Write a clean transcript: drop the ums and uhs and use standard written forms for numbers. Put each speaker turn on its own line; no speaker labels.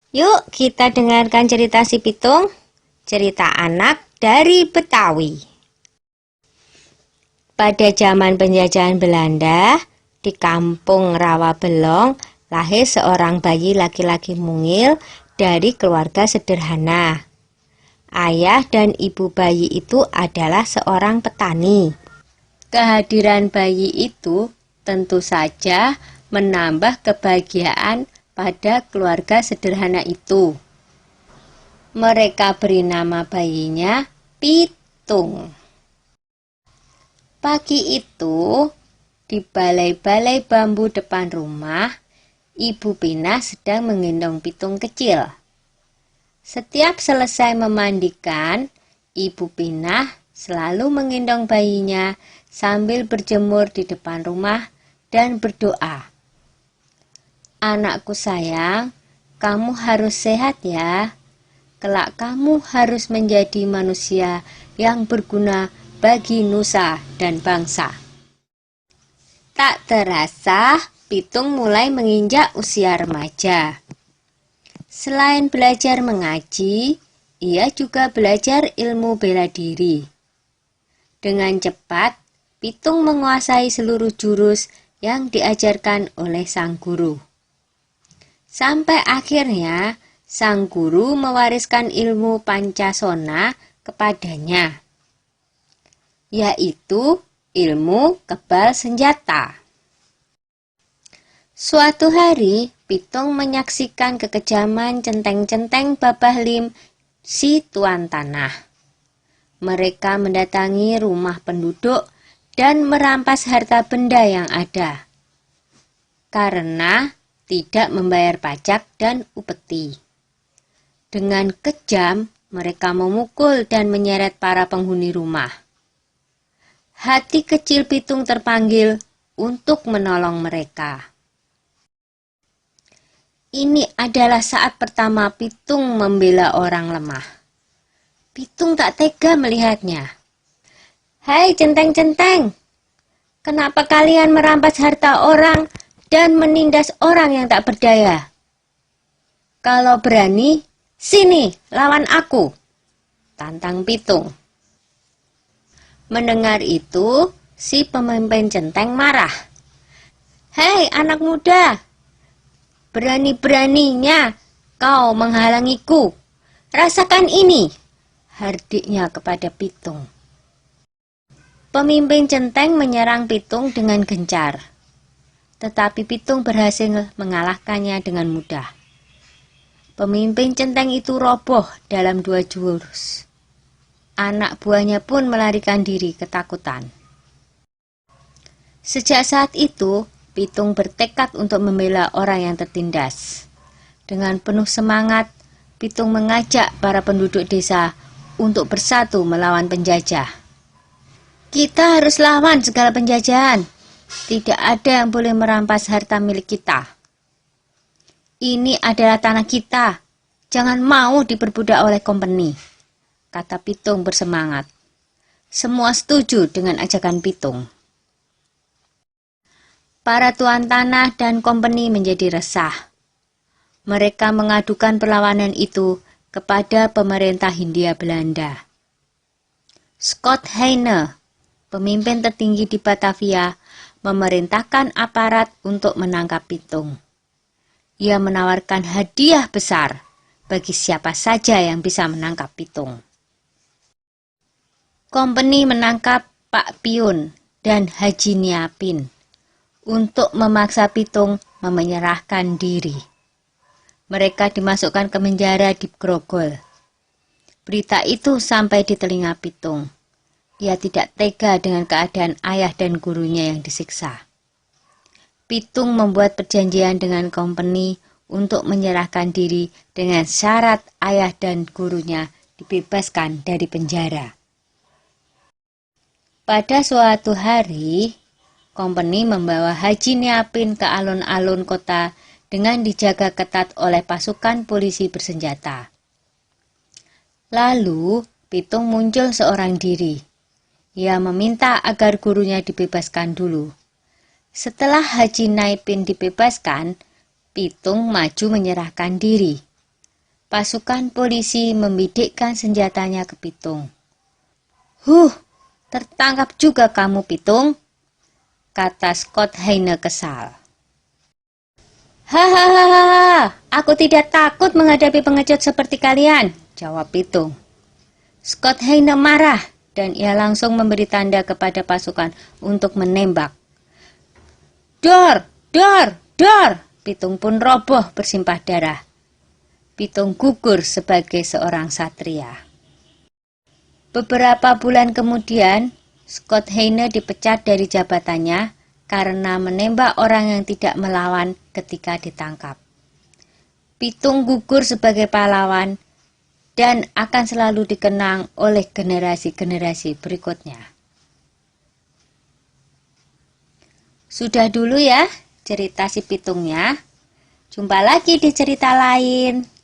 Yuk kita dengarkan cerita si Pitung, cerita anak dari Betawi. Pada zaman penjajahan Belanda, di kampung Rawabelong, lahir seorang bayi laki-laki mungil dari keluarga sederhana. Ayah dan ibu bayi itu adalah seorang petani. Kehadiran bayi itu tentu saja menambah kebahagiaan pada keluarga sederhana itu. Mereka beri nama bayinya Pitung. Pagi itu, di balai-balai bambu depan rumah, Ibu Pinah sedang menggendong Pitung kecil. Setiap selesai memandikan, Ibu Pinah selalu menggendong bayinya sambil berjemur di depan rumah dan berdoa. Anakku sayang, kamu harus sehat ya. Kelak kamu harus menjadi manusia yang berguna bagi nusa dan bangsa. Tak terasa, Pitung mulai menginjak usia remaja. Selain belajar mengaji, ia juga belajar ilmu bela diri. Dengan cepat, Pitung menguasai seluruh jurus yang diajarkan oleh sang guru. Sampai akhirnya, sang guru mewariskan ilmu Pancasona kepadanya, yaitu ilmu kebal senjata. Suatu hari, Pitung menyaksikan kekejaman centeng-centeng Babah Lim, si tuan tanah. Mereka mendatangi rumah penduduk dan merampas harta benda yang ada, karena tidak membayar pajak dan upeti. Dengan kejam, mereka memukul dan menyeret para penghuni rumah. Hati kecil Pitung terpanggil untuk menolong mereka. Ini adalah saat pertama Pitung membela orang lemah. Pitung tak tega melihatnya. "Hai centeng-centeng, kenapa kalian merampas harta orang dan menindas orang yang tak berdaya? Kalau berani, sini lawan aku," tantang Pitung. Mendengar itu, si pemimpin centeng marah. "Hei anak muda, berani-beraninya kau menghalangiku. Rasakan ini," hardiknya kepada Pitung. Pemimpin centeng menyerang Pitung dengan gencar. Tetapi Pitung berhasil mengalahkannya dengan mudah. Pemimpin centeng itu roboh dalam 2 jurus. Anak buahnya pun melarikan diri ketakutan. Sejak saat itu, Pitung bertekad untuk membela orang yang tertindas. Dengan penuh semangat, Pitung mengajak para penduduk desa untuk bersatu melawan penjajah. "Kita harus lawan segala penjajahan. Tidak ada yang boleh merampas harta milik kita. Ini adalah tanah kita. Jangan mau diperbudak oleh kompeni," kata Pitung bersemangat. Semua setuju dengan ajakan Pitung. Para tuan tanah dan kompeni menjadi resah. Mereka mengadukan perlawanan itu kepada pemerintah Hindia Belanda. Scott Heine, pemimpin tertinggi di Batavia, memerintahkan aparat untuk menangkap Pitung. Ia menawarkan hadiah besar bagi siapa saja yang bisa menangkap Pitung. Kompeni menangkap Pak Piun dan Haji Niapin untuk memaksa Pitung menyerahkan diri. Mereka dimasukkan ke penjara di Grogol. Berita itu sampai di telinga Pitung. Ia tidak tega dengan keadaan ayah dan gurunya yang disiksa. Pitung membuat perjanjian dengan kompeni untuk menyerahkan diri dengan syarat ayah dan gurunya dibebaskan dari penjara. Pada suatu hari, kompeni membawa Haji Niapin ke alun-alun kota dengan dijaga ketat oleh pasukan polisi bersenjata. Lalu, Pitung muncul seorang diri. Ia meminta agar gurunya dibebaskan dulu. Setelah Haji Niapin dibebaskan, Pitung maju menyerahkan diri. Pasukan polisi membidikkan senjatanya ke Pitung. Tertangkap juga kamu, Pitung, kata Scott Heine kesal. Hahaha, aku tidak takut menghadapi pengecut seperti kalian, jawab Pitung. Scott Heine marah dan ia langsung memberi tanda kepada pasukan untuk menembak. Dor, dor, dor! Pitung pun roboh bersimpah darah. Pitung gugur sebagai seorang satria. Beberapa bulan kemudian, Scott Heine dipecat dari jabatannya karena menembak orang yang tidak melawan ketika ditangkap. Pitung gugur sebagai pahlawan dan akan selalu dikenang oleh generasi-generasi berikutnya. Sudah dulu ya cerita si Pitungnya. Jumpa lagi di cerita lain.